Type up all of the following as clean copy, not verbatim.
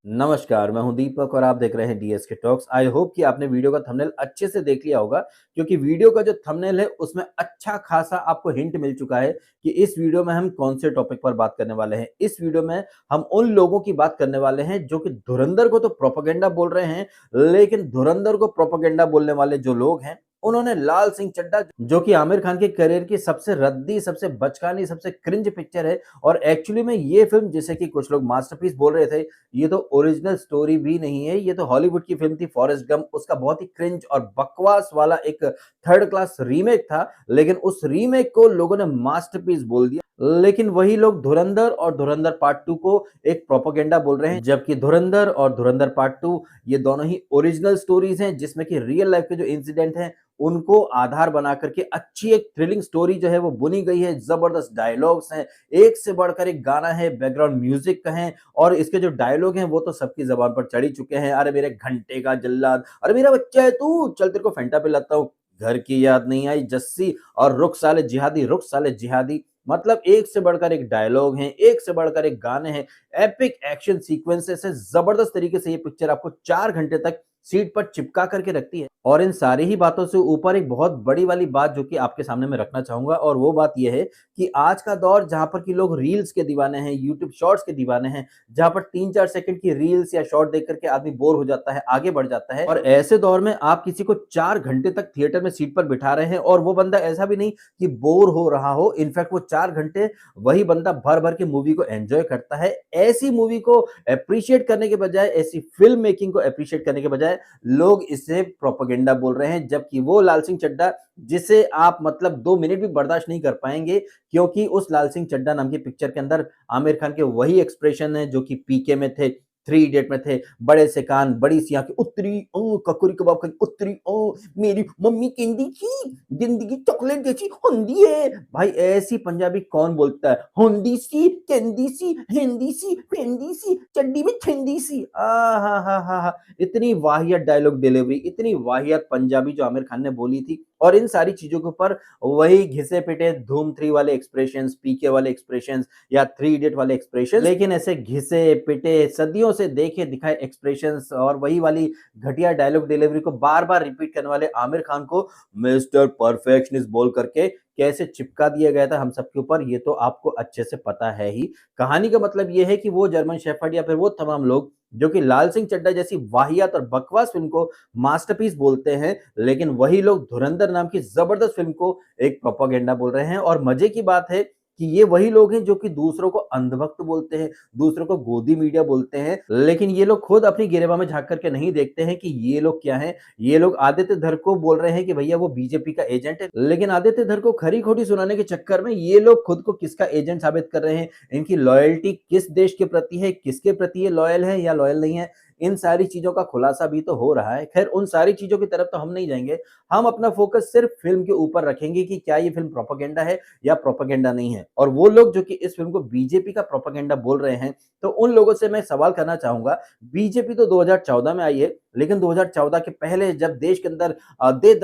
नमस्कार, मैं हूं दीपक और आप देख रहे हैं डीएसके टॉक्स। आई होप कि आपने वीडियो का थंबनेल अच्छे से देख लिया होगा, क्योंकि वीडियो का जो थंबनेल है उसमें अच्छा खासा आपको हिंट मिल चुका है कि इस वीडियो में हम कौन से टॉपिक पर बात करने वाले हैं। इस वीडियो में हम उन लोगों की बात करने वाले हैं जो कि धुरंधर को तो प्रोपेगेंडा बोल रहे हैं, लेकिन धुरंधर को प्रोपेगेंडा बोलने वाले जो लोग हैं उन्होंने लाल सिंह चड्ढा, जो कि आमिर खान के करियर की सबसे रद्दी, सबसे बचकानी, सबसे क्रिंज पिक्चर है। और एक्चुअली में ये फिल्म, जिसे कि कुछ लोग मास्टरपीस बोल रहे थे, ये तो ओरिजिनल स्टोरी भी नहीं है। ये तो हॉलीवुड की फिल्म थी फॉरेस्ट गंप, उसका बहुत ही क्रिंज और बकवास वाला एक थर्ड क्लास रीमेक था, लेकिन उस रीमेक को लोगों ने मास्टरपीस बोल दिया। लेकिन वही लोग धुरंधर और धुरंधर पार्ट 2 को एक प्रोपेगेंडा बोल रहे हैं, जबकि धुरंधर और धुरंधर पार्ट 2 ये दोनों ही ओरिजिनल स्टोरीज हैं, जिसमें कि रियल लाइफ के जो इंसिडेंट हैं उनको आधार बना करके अच्छी एक थ्रिलिंग स्टोरी जो है वो बुनी गई है। जबरदस्त डायलॉग्स हैं, एक से बढ़कर एक गाना है, बैकग्राउंड म्यूजिक कहें, और इसके जो डायलॉग हैं वो तो सबकी जबान पर चढ़ ही चुके हैं। अरे मेरे घंटे का जल्लाद, अरे मेरा बच्चा है तू, चल तेरे को फेंटा पिलाता हूँ, घर की याद नहीं आई जस्सी, और रुख साले जिहादी, रुख साले जिहादी। मतलब एक से बढ़कर एक डायलॉग हैं, एक से बढ़कर एक गाने हैं, एपिक एक्शन सीक्वेंसेस है। जबरदस्त तरीके से ये पिक्चर आपको 4 घंटे तक सीट पर चिपका करके रखती है। और इन सारी ही बातों से ऊपर एक बहुत बड़ी वाली बात जो कि आपके सामने मैं रखना चाहूंगा, और वो बात यह है कि आज का दौर जहां पर कि लोग रील्स के दीवाने हैं, यूट्यूब शॉर्ट्स के दीवाने हैं, जहां पर 3-4 सेकंड की रील्स या शॉर्ट देख करके आदमी बोर हो जाता है, आगे बढ़ जाता है। और ऐसे दौर में आप किसी को 4 घंटे तक थिएटर में सीट पर बिठा रहे हैं, और वो बंदा ऐसा भी नहीं कि बोर हो रहा हो, इनफैक्ट वो 4 घंटे वही बंदा भर भर के मूवी को एंजॉय करता है। ऐसी मूवी को अप्रिशिएट करने के बजाय, ऐसी फिल्म मेकिंग को अप्रिशिएट करने के बजाय लोग इसे प्रोपेगेंडा बोल रहे हैं। जबकि वो लाल सिंह चड्ढा, जिसे आप मतलब 2 मिनट भी बर्दाश्त नहीं कर पाएंगे, क्योंकि उस लाल सिंह चड्ढा नाम की पिक्चर के अंदर आमिर खान के वही एक्सप्रेशन है जो कि पीके में थे, 3 इडियट में थे। बड़े से कान, बड़ी सी आंखें, उत्तरी ओ ककरी कबाब खाई, उत्तरी ओ मेरी मम्मी कहती थी जिंदगी चॉकलेट जैसी होंदी है। भाई ऐसी पंजाबी कौन बोलता है? होंदी सी, कहंदी सी, हिंदी सी, फेंदी सी, चड्डी में ठंडी सी। आ हा हा हा हा। इतनी वाहियात डायलॉग डिलीवरी, इतनी वाहियात पंजाबी जो आमिर खान ने बोली थी, और इन सारी चीजों के ऊपर वही घिसे पिटे धूम 3 वाले एक्सप्रेशंस, पीके वाले एक्सप्रेशंस, या 3 इडियट वाले एक्सप्रेशंस। लेकिन ऐसे घिसे पिटे सदियों से देखे दिखाए एक्सप्रेशंस और वही वाली घटिया डायलॉग डिलीवरी को बार बार रिपीट करने वाले आमिर खान को मिस्टर परफेक्शनिस्ट बोल करके कैसे चिपका दिया गया था हम सबके ऊपर, ये तो आपको अच्छे से पता है ही। कहानी का मतलब ये है कि वो जर्मन शेफर्ड या फिर वो तमाम लोग जो कि लाल सिंह चड्ढा जैसी वाहियात और बकवास फिल्म को मास्टरपीस बोलते हैं, लेकिन वही लोग धुरंधर नाम की जबरदस्त फिल्म को एक प्रोपेगेंडा बोल रहे हैं। और मजे की बात है कि ये वही लोग हैं जो कि दूसरों को अंधभक्त बोलते हैं, दूसरों को गोदी मीडिया बोलते हैं, लेकिन ये लोग खुद अपनी गिरेबान में झांक करके नहीं देखते हैं कि ये लोग क्या हैं। ये लोग आदित्य धर को बोल रहे हैं कि भैया वो बीजेपी का एजेंट है, लेकिन आदित्य धर को खरी खोटी सुनाने के चक्कर में ये लोग खुद को किसका एजेंट साबित कर रहे हैं, इनकी लॉयल्टी किस देश के प्रति है, किसके प्रति ये लॉयल है या लॉयल नहीं है, इन सारी चीजों का खुलासा भी तो हो रहा है। खैर उन सारी चीजों की तरफ तो हम नहीं जाएंगे, हम अपना फोकस सिर्फ फिल्म के ऊपर रखेंगे कि क्या ये फिल्म प्रोपेगेंडा है या प्रोपेगेंडा नहीं है। और वो लोग जो कि इस फिल्म को बीजेपी का प्रोपेगेंडा बोल रहे हैं, तो उन लोगों से मैं सवाल करना चाहूंगा, बीजेपी तो 2014 में आई है, लेकिन 2014 के पहले जब देश के अंदर दे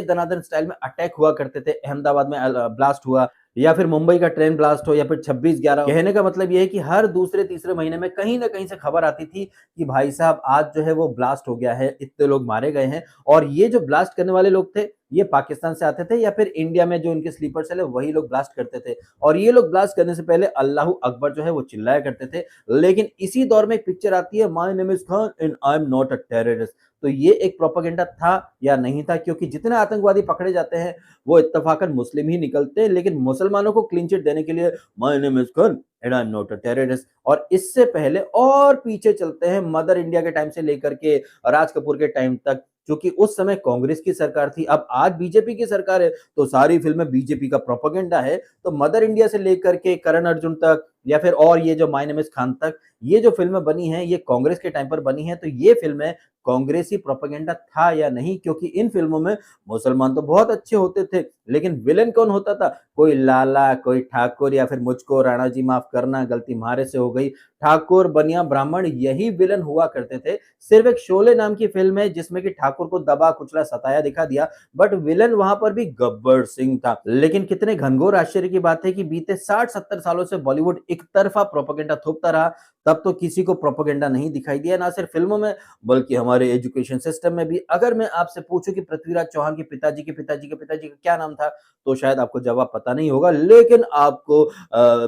दनादन स्टाइल में अटैक हुआ करते थे, अहमदाबाद में ब्लास्ट हुआ, या फिर मुंबई का ट्रेन ब्लास्ट हो, या फिर 26/11, कहने का मतलब यह है कि हर दूसरे तीसरे महीने में कहीं ना कहीं से खबर आती थी कि भाई साहब आज जो है वो ब्लास्ट हो गया है, इतने लोग मारे गए हैं। और ये जो ब्लास्ट करने वाले लोग थे, ये पाकिस्तान से आते थे या फिर इंडिया में जो इनके स्लीपर सेल है वही लोग ब्लास्ट करते थे। और ये लोग ब्लास्ट करने से पहले अल्लाह अकबर जो है वो चिल्लाया करते थे। लेकिन इसी दौर में एक पिक्चर आती है, my name is Khan and I am not a terrorist. तो ये एक प्रोपेगेंडा था या नहीं था? क्योंकि जितने आतंकवादी पकड़े जाते हैं वो इत्तेफाकन मुस्लिम ही निकलते हैं, लेकिन मुसलमानों को क्लीन चिट देने के लिए my name is Khan and I am not a terrorist. और इससे पहले और पीछे चलते हैं, मदर इंडिया के टाइम से लेकर के राज कपूर के टाइम तक, क्योंकि उस समय कांग्रेस की सरकार थी, अब आज बीजेपी की सरकार है, तो सारी फिल्में बीजेपी का प्रोपेगेंडा है। तो मदर इंडिया से लेकर के करण अर्जुन तक, या फिर और ये जो माय नेम इज खान तक, ये जो फिल्में बनी हैं ये कांग्रेस के टाइम पर बनी हैं। तो ये फिल्में कांग्रेसी प्रोपेगेंडा था या नहीं? क्योंकि इन फिल्मों में मुसलमान तो बहुत अच्छे होते थे, लेकिन विलेन कौन होता था? कोई लाला, कोई ठाकुर, या फिर मुझको राणा जी माफ करना गलती मारे से हो गई, ठाकुर बनिया ब्राह्मण, यही विलन हुआ करते थे। सिर्फ एक शोले नाम की फिल्म है जिसमें कि ठाकुर को दबा कुचला सताया दिखा दिया, बट विलन वहां पर भी गब्बर सिंह था। लेकिन कितने घनघोर आश्चर्य की बात है कि बीते 60-70 सालों से बॉलीवुड एक तरफा प्रोपेगेंडा थोपता रहा, तब तो किसी को प्रोपेगेंडा नहीं दिखाई दिया, ना सिर्फ फिल्मों में बल्कि हमारे एजुकेशन सिस्टम में भी। अगर मैं आपसे पूछूं कि पृथ्वीराज चौहान के पिताजी के पिताजी के पिताजी का क्या नाम था, तो शायद आपको जवाब पता नहीं होगा, लेकिन आपको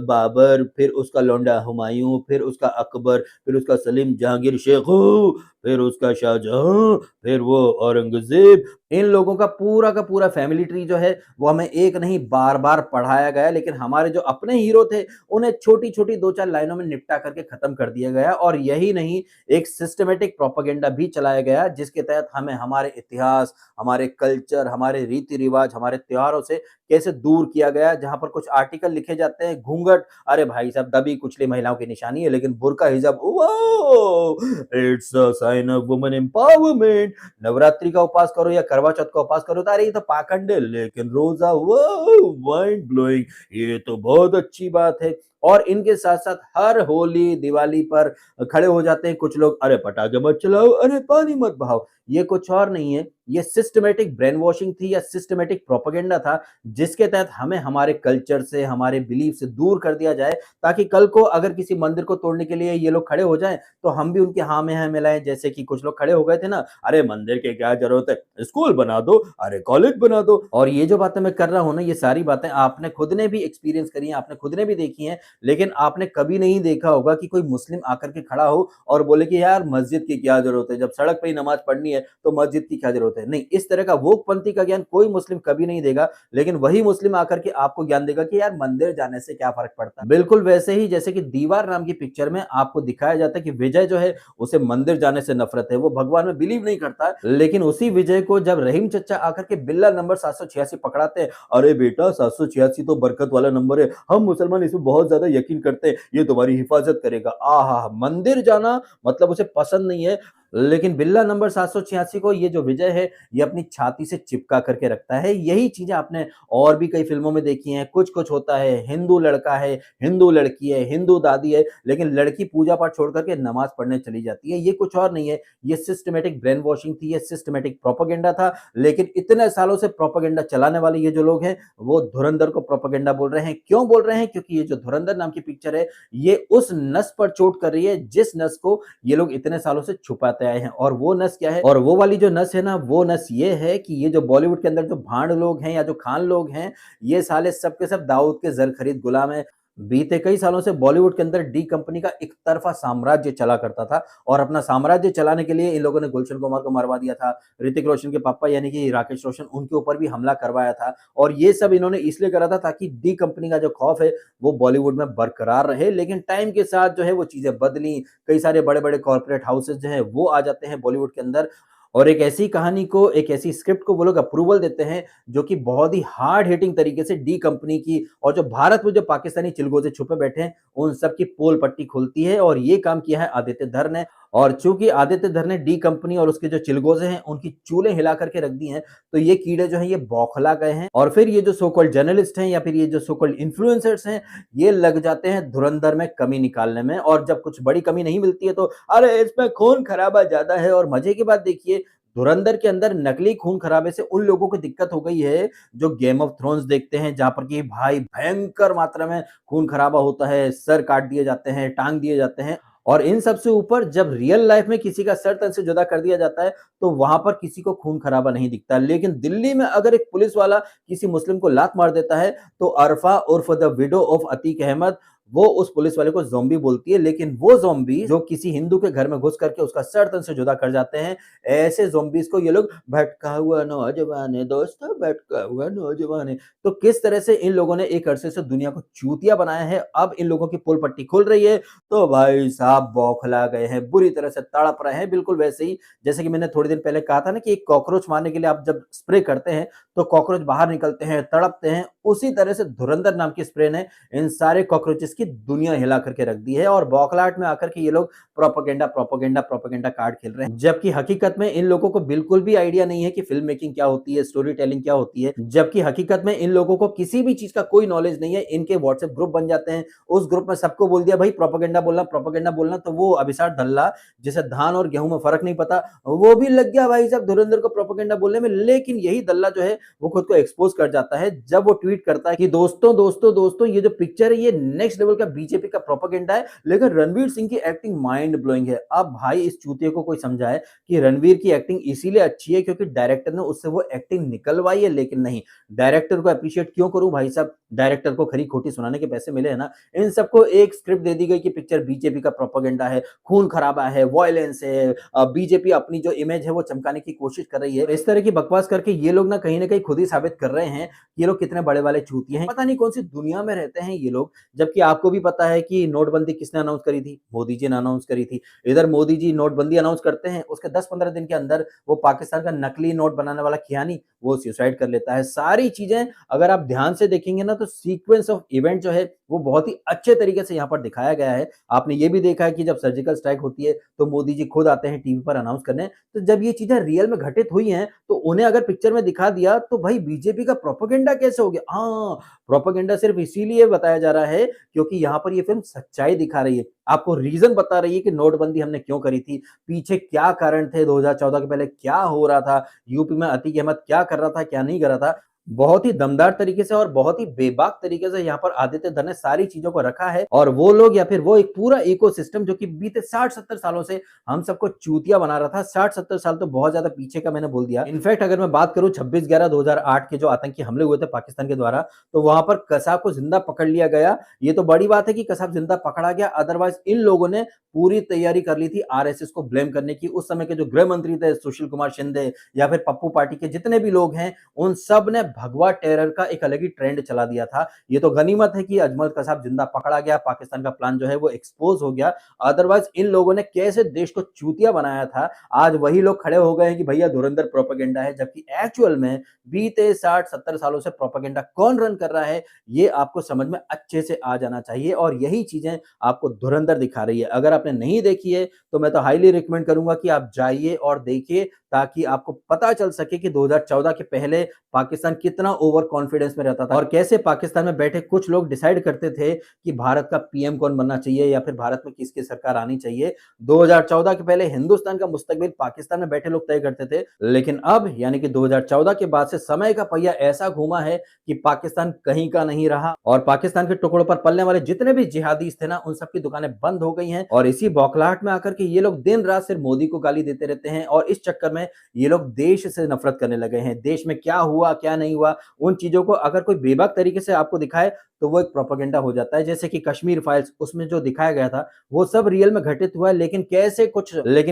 बाबर, फिर उसका लौंडा हुमायूं, फिर उसका अकबर, फिर उसका सलीम जहांगीर शेखू, फिर उसका शाहजहां, फिर वो औरंगजेब, इन लोगों का पूरा फैमिली ट्री जो है वो हमें एक नहीं बार-बार पढ़ाया गया। लेकिन हमारे जो अपने हीरो थे उन्हें छोटी-छोटी 2-4 लाइनों में निपटा करके खत्म कर दिया गया। और यही नहीं, एक सिस्टमैटिक प्रोपेगेंडा भी चलाया गया जिसके तहत हमें हमारे इतिहास, हमारे कल्चर, हमारे रीति-रिवाज, हमारे त्योहारों से कैसे दूर किया गया। जहाँ पर कुछ आर्टिकल लिखे जाते हैं घूंघट, अरे भाई साहब दबी कुचली महिलाओं की निशानी है, लेकिन बुर्का हिजाब wow it's a sign of women empowerment. Navratri का उपास करो या करवा चौथ का उपास करो तो अरे ये तो पाखंड है, लेकिन रोजा वाओ माइंड ब्लोइंग, ये तो बहुत अच्छी बात है। और इनके साथ साथ हर होली दिवाली पर खड़े हो जाते हैं कुछ लोग, अरे पटाखे मत चलाओ, अरे पानी मत बहाओ। ये कुछ और नहीं है, ये सिस्टमैटिक ब्रेन वॉशिंग थी या सिस्टमैटिक प्रोपेगेंडा था, जिसके तहत हमें हमारे कल्चर से, हमारे बिलीफ से दूर कर दिया जाए, ताकि कल को अगर किसी मंदिर को तोड़ने के लिए ये लोग खड़े हो जाएं तो हम भी उनके हाँ में हाँ मिलाएं। जैसे कि कुछ लोग खड़े हो गए थे ना, अरे मंदिर की क्या जरूरत है, स्कूल बना दो, अरे कॉलेज बना दो। और ये जो बातें मैं कर रहा हूं ना, ये सारी बातें आपने खुद ने भी एक्सपीरियंस करी हैं, आपने खुद ने भी देखी हैं। लेकिन आपने कभी नहीं देखा होगा कि कोई मुस्लिम आकर के खड़ा हो और बोले कि यार मस्जिद की क्या जरूरत है, जब सड़क पे ही नमाज पढ़नी है तो मस्जिद की क्या जरूरत है। नहीं, इस तरह का वोकपंथी का ज्ञान कोई मुस्लिम कभी नहीं देगा। लेकिन वही मुस्लिम आकर के आपको ज्ञान देगा कि यार मंदिर जाने से क्या फर्क पड़ता है। बिल्कुल वैसे ही जैसे कि दीवार नाम की पिक्चर में आपको दिखाया जाता है कि विजय जो है उसे मंदिर जाने से नफरत है, वो भगवान में बिलीव नहीं करता। लेकिन उसी विजय को जब रहीम चचा आकर के बिल्ला नंबर 786 पकड़ाते हैं, अरे बेटा 786 तो बरकत वाला नंबर है, हम मुसलमान इसमें बहुत ज्यादा यकीन करते हैं, ये तुम्हारी हिफाजत करेगा। आहा, मंदिर जाना मतलब उसे पसंद नहीं है। लेकिन बिल्ला नंबर 786 को ये जो विजय है ये अपनी छाती से चिपका करके रखता है। यही चीजें आपने और भी कई फिल्मों में देखी हैं। कुछ कुछ होता है, हिंदू लड़का है, हिंदू लड़की है, हिंदू दादी है, लेकिन लड़की पूजा पाठ छोड़ करके नमाज पढ़ने चली जाती है। ये कुछ और नहीं है, ये सिस्टमेटिक ब्रेन वॉशिंग थी, ये सिस्टमेटिक प्रोपेगेंडा था। लेकिन इतने सालों से प्रोपेगेंडा चलाने वाले ये जो लोग हैं वो धुरंधर को प्रोपेगेंडा बोल रहे हैं। क्यों बोल रहे हैं? क्योंकि ये जो धुरंधर नाम की पिक्चर है ये उस नस पर चोट कर रही है जिस नस को ये लोग इतने सालों से छुपाते आए हैं। और वो नस क्या है? और वो वाली जो नस है ना, वो नस ये है कि ये जो बॉलीवुड के अंदर जो भांड लोग हैं या जो खान लोग हैं, ये साले सब के सब दाऊद के जर खरीद गुलाम है। बीते कई सालों से बॉलीवुड के अंदर डी कंपनी का एक तरफा साम्राज्य चला करता था। और अपना साम्राज्य चलाने के लिए इन लोगों ने गुलशन कुमार को मरवा दिया था। ऋतिक रोशन के पापा यानी कि राकेश रोशन, उनके ऊपर भी हमला करवाया था। और ये सब इन्होंने इसलिए करा था ताकि डी कंपनी का जो खौफ है वो बॉलीवुड में बरकरार रहे। लेकिन टाइम के साथ जो है वो चीजें बदली। कई सारे बड़े बड़े कॉर्पोरेट हाउसेज जो है वो आ जाते हैं बॉलीवुड के अंदर, और एक ऐसी कहानी को, एक ऐसी स्क्रिप्ट को वो लोग अप्रूवल देते हैं जो कि बहुत ही हार्ड हिटिंग तरीके से डी कंपनी की और जो भारत में जो पाकिस्तानी चिलगोजे छुपे बैठे हैं उन सब की पोल पट्टी खुलती है। और ये काम किया है आदित्य धर ने। और चूंकि आदित्य धर ने डी कंपनी और उसके जो चिलगोजे हैं उनकी चूल्हे हिला करके रख दी हैं, तो ये कीड़े जो हैं ये बौखला गए हैं। और फिर ये जो सो कॉल्ड जर्नलिस्ट हैं या फिर ये जो सो कॉल्ड इन्फ्लुएंसर्स हैं, ये लग जाते हैं धुरंधर में कमी निकालने में। और जब कुछ बड़ी कमी नहीं मिलती है तो अरे इसमें खून खराबा ज्यादा है। और मजे की बात देखिए, धुरंधर के अंदर नकली खून खराबे से उन लोगों को दिक्कत हो गई है जो गेम ऑफ थ्रोन्स देखते हैं, जहां पर कि भाई भयंकर मात्रा में खून खराबा होता है, सर काट दिए जाते हैं, टांग दिए जाते हैं। और इन सब से ऊपर जब रियल लाइफ में किसी का सर तन से जुदा कर दिया जाता है तो वहां पर किसी को खून खराबा नहीं दिखता। लेकिन दिल्ली में अगर एक पुलिस वाला किसी मुस्लिम को लात मार देता है तो अरफा उर्फ the widow of Atiq Ahmad वो उस पुलिस वाले को ज़ॉम्बी बोलती है। लेकिन वो ज़ॉम्बी जो किसी हिंदू के घर में घुस करके उसका सर तन से जुदा कर जाते हैं, ऐसे ज़ॉम्बीज़ को ये लोग भटका हुआ नौजवान है दोस्तों, भटका हुआ नौजवान है। तो किस तरह से इन लोगों ने एक अरसे से दुनिया को चूतिया बनाया है, अब इन लोगों की पोल पट्टी खुल रही है तो भाई साहब बौखला गए हैं, बुरी तरह से तड़प रहे हैं। बिल्कुल वैसे ही जैसे कि मैंने थोड़ी देर पहले कहा था ना कि एक कॉकरोच मारने के लिए आप जब स्प्रे करते हैं तो कॉकरोच बाहर निकलते हैं, तड़पते हैं, उसी तरह से धुरंधर नाम की स्प्रे ने इन सारे कॉकरोचेस की दुनिया हिला करके रख दी है। और बौखलाहट में आकर के ये लोग प्रोपेगेंडा प्रोपेगेंडा प्रोपेगेंडा कार्ड खेल रहे हैं, जबकि हकीकत में इन लोगों को बिल्कुल भी आइडिया नहीं है कि फिल्म मेकिंग क्या होती है, स्टोरी टेलिंग क्या होती है। जबकि हकीकत में इन लोगों को किसी भी चीज का कोई नॉलेज नहीं है। इनके व्हाट्सएप ग्रुप बन जाते हैं, उस ग्रुप में सबको बोल दिया भाई प्रोपेगेंडा बोलना, तो वो अभिसार दल्ला जिसे धान और गेहूं में फर्क नहीं पता, वो भी लग गया भाई साहब धुरंधर को प्रोपेगेंडा बोलने में। लेकिन यही दल्ला जो है वो खुद को एक्सपोज कर जाता है जब वो ट्वीट करता है कि दोस्तों दोस्तों दोस्तों ये जो पिक्चर है ये नेक्स्ट लेवल का बीजेपी का प्रोपेगेंडा है, लेकिन रणवीर सिंह की एक्टिंग माइंड ब्लोइंग है। अब भाई इस चूतिए को कोई समझाए कि रणवीर की एक्टिंग इसीलिए अच्छी है क्योंकि डायरेक्टर ने उससे वो एक्टिंग निकलवाई है, लेकिन नहीं, डायरेक्टर को अप्रिशिएट क्यों करूं भाई साहब? डायरेक्टर को खरी खोटी सुनाने के पैसे मिले हैं ना। इन सबको एक स्क्रिप्ट दे दी गई कि पिक्चर बीजेपी का प्रोपेगेंडा है, खून खराबा है, वायलेंस है, बीजेपी अपनी जो इमेज है वो चमकाने की कोशिश कर रही है। इस तरह की बकवास करके ये लोग ना कहीं न कहीं खुद ही साबित कर रहे हैं कि ये लोग कितने बड़े वाले चूतिए हैं। पता नहीं कौन सी दुनिया में रहते हैं ये लोग, जबकि आपको भी पता है कि नोटबंदी किसने अनाउंस करी थी? मोदी जी ने अनाउंस करी थी। इधर मोदी जी नोटबंदी अनाउंस करते हैं, उसके 10-15 दिन के अंदर वो पाकिस्तान का नकली नोट बनाने वाला कियानी वो सुसाइड कर लेता है। सारी चीजें अगर आप ध्यान से देखेंगे ना तो सीक्वेंस ऑफ इवेंट जो है वो बहुत ही अच्छे तरीके से यहाँ पर दिखाया गया है। आपने ये भी देखा है कि जब सर्जिकल स्ट्राइक होती है तो मोदी जी खुद आते हैं टीवी पर अनाउंस करने। तो जब ये चीजें रियल में घटित हुई हैं तो उन्हें अगर पिक्चर में दिखा दिया तो भाई बीजेपी का प्रोपेगेंडा कैसे हो गया? हाँ, प्रोपेगेंडा सिर्फ इसीलिए बताया जा रहा है क्योंकि यहाँ पर ये फिल्म सच्चाई दिखा रही है। आपको रीजन बता रही है कि नोटबंदी हमने क्यों करी थी, पीछे क्या कारण थे, 2014 के पहले क्या हो रहा था, यूपी में अतीक अहमद क्या कर रहा था, क्या नहीं कर रहा था। बहुत ही दमदार तरीके से और बहुत ही बेबाक तरीके से यहाँ पर आदित्य धर ने सारी चीजों को रखा है और वो लोग या फिर वो एक पूरा इकोसिस्टम जो कि बीते 60-70 सालों से हम सबको चूतिया बना रहा था। 60-70 साल तो बहुत ज्यादा पीछे का मैंने बोल दिया। इनफैक्ट अगर मैं बात करूं 26/11/2008 के जो आतंकी हमले हुए थे पाकिस्तान के द्वारा, तो वहां पर कसाब को जिंदा पकड़ लिया गया। ये तो बड़ी बात है कि कसाब जिंदा पकड़ा गया, अदरवाइज इन लोगों ने पूरी तैयारी कर ली थी आरएसएस को ब्लेम करने की। उस समय के जो गृह मंत्री थे सुशील कुमार शिंदे या फिर पप्पू पार्टी के जितने भी लोग हैं, उन सब ने भगवा टेरर का एक अलग ही ट्रेंड चला दिया था। ये तो गनीमत है कि अजमल कसाब जिंदा पकड़ा गया, पाकिस्तान का प्लान जो है वो एक्सपोज हो गया। अदरवाइज इन लोगों ने कैसे देश को चूतिया बनाया था, आज वही लोग खड़े हो गए हैं कि भैया धुरंधर प्रोपेगेंडा है, जबकि एक्चुअल में बीते 60-70 सालों से प्रोपेगेंडा कौन रन कर रहा है ये आपको समझ में अच्छे से आ जाना चाहिए और यही चीजें आपको धुरंधर दिखा रही है। अगर आपने नहीं देखी है तो मैं तो हाईली रिकमेंड करूंगा कि आप जाइए और देखिए, ताकि आपको पता चल सके कि 2014 के पहले पाकिस्तान कितना ओवर कॉन्फिडेंस में रहता था और कैसे पाकिस्तान में बैठे कुछ लोग डिसाइड करते थे कि भारत का पीएम कौन बनना चाहिए या फिर भारत में किसकी सरकार आनी चाहिए। 2014 के पहले हिंदुस्तान का मुस्तकबिल पाकिस्तान में बैठे लोग तय करते थे, लेकिन अब यानी कि 2014 के बाद से समय का पहिया ऐसा घूमा है कि पाकिस्तान कहीं का नहीं रहा और पाकिस्तान के टुकड़ों पर पलने वाले जितने भी जिहादीस थे ना, उन सबकी दुकानें बंद हो गई हैं और इसी बौखलाहट में आकर के ये लोग दिन रात सिर्फ मोदी को गाली देते रहते हैं और इस चक्कर में ये लोग देश से नफरत करने लगे हैं। देश में क्या हुआ क्या नहीं हुआ उन चीजों को अगर कोई बेबाक तरीके से आपको दिखाए तो वो एक प्रोपेगेंडा हो जाता है। जैसे कि कश्मीर फाइल्स, उसमें जो दिखाया गया था वो सब रियल में घटित हुआ है, लेकिन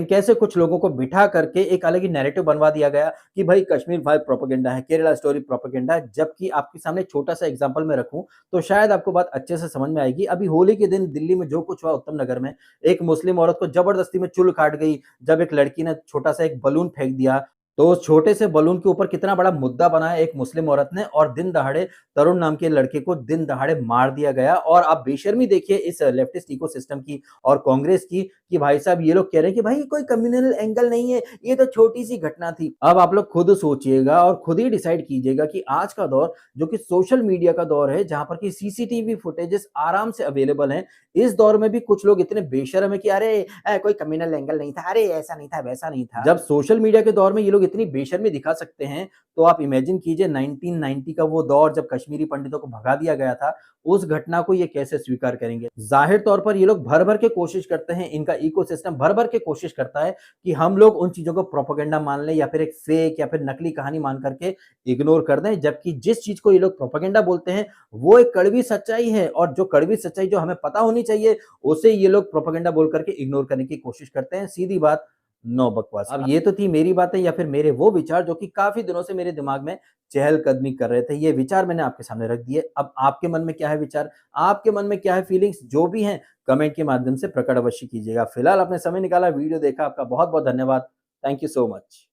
कैसे कुछ लोगों को बिठा करके एक अलग ही नैरेटिव बनवा दिया गया कि भाई कश्मीर फाइल प्रोपेगेंडा है, केरला स्टोरी प्रोपेगेंडा है। जबकि आपके सामने छोटा सा एग्जांपल में रखूं तो शायद आपको बात अच्छे से समझ में आएगी। अभी होली के दिन दिल्ली में जो कुछ हुआ उत्तम नगर में, एक मुस्लिम औरत को जबरदस्ती में चुल काट गई जब एक लड़की ने छोटा सा एक बलून फेंक दिया, तो उस छोटे से बलून के ऊपर कितना बड़ा मुद्दा बनाया एक मुस्लिम औरत ने और दिन दहाड़े तरुण नाम के लड़के को दिन दहाड़े मार दिया गया। और आप बेशर्मी देखिए इस लेफ्टिस्ट इकोसिस्टम की और कांग्रेस की कि भाई साहब ये लोग कह रहे हैं कि भाई कोई कम्युनल एंगल नहीं है, ये तो छोटी सी घटना थी। अब आप लोग खुद सोचिएगा और खुद ही डिसाइड कीजिएगा कि आज का दौर जो कि सोशल मीडिया का दौर है, जहां पर कि सीसीटीवी फुटेजेस आराम से अवेलेबल हैं, इस दौर में भी कुछ लोग इतने बेशर्म है कि अरे कोई कम्युनल एंगल नहीं था, अरे ऐसा नहीं था, वैसा नहीं था। जब सोशल मीडिया के दौर में ये लोग इतनी बेशर्मी दिखा सकते हैं तो आप इमेजिन कीजिए 1990 का वो दौर जब कश्मीरी पंडितों को भगा दिया गया था, उस घटना को ये कैसे स्वीकार करेंगे। जाहिर तौर पर ये लोग भर भर के कोशिश करते हैं, इनका इकोसिस्टम भर भर के कोशिश करता है कि हम लोग उन चीजों को प्रोपेगेंडा मान लें या फिर एक फेक या फिर नकली कहानी मान करके इग्नोर कर दें, जबकि जिस चीज को ये लोग प्रोपेगेंडा बोलते हैं वो एक कड़वी सच्चाई है और जो कड़वी सच्चाई जो हमें पता होनी चाहिए उसे ये लोग प्रोपेगेंडा बोल करके इग्नोर करने की कोशिश करते हैं। सीधी बात, नो बकवास। अब ये तो थी मेरी बातें या फिर मेरे वो विचार जो कि काफी दिनों से मेरे दिमाग में चहलकदमी कर रहे थे। ये विचार मैंने आपके सामने रख दिए। अब आपके मन में क्या है विचार, आपके मन में क्या है फीलिंग्स, जो भी हैं कमेंट के माध्यम से प्रकट अवश्य कीजिएगा। फिलहाल आपने समय निकाला, वीडियो देखा, आपका बहुत बहुत धन्यवाद। Thank you so much.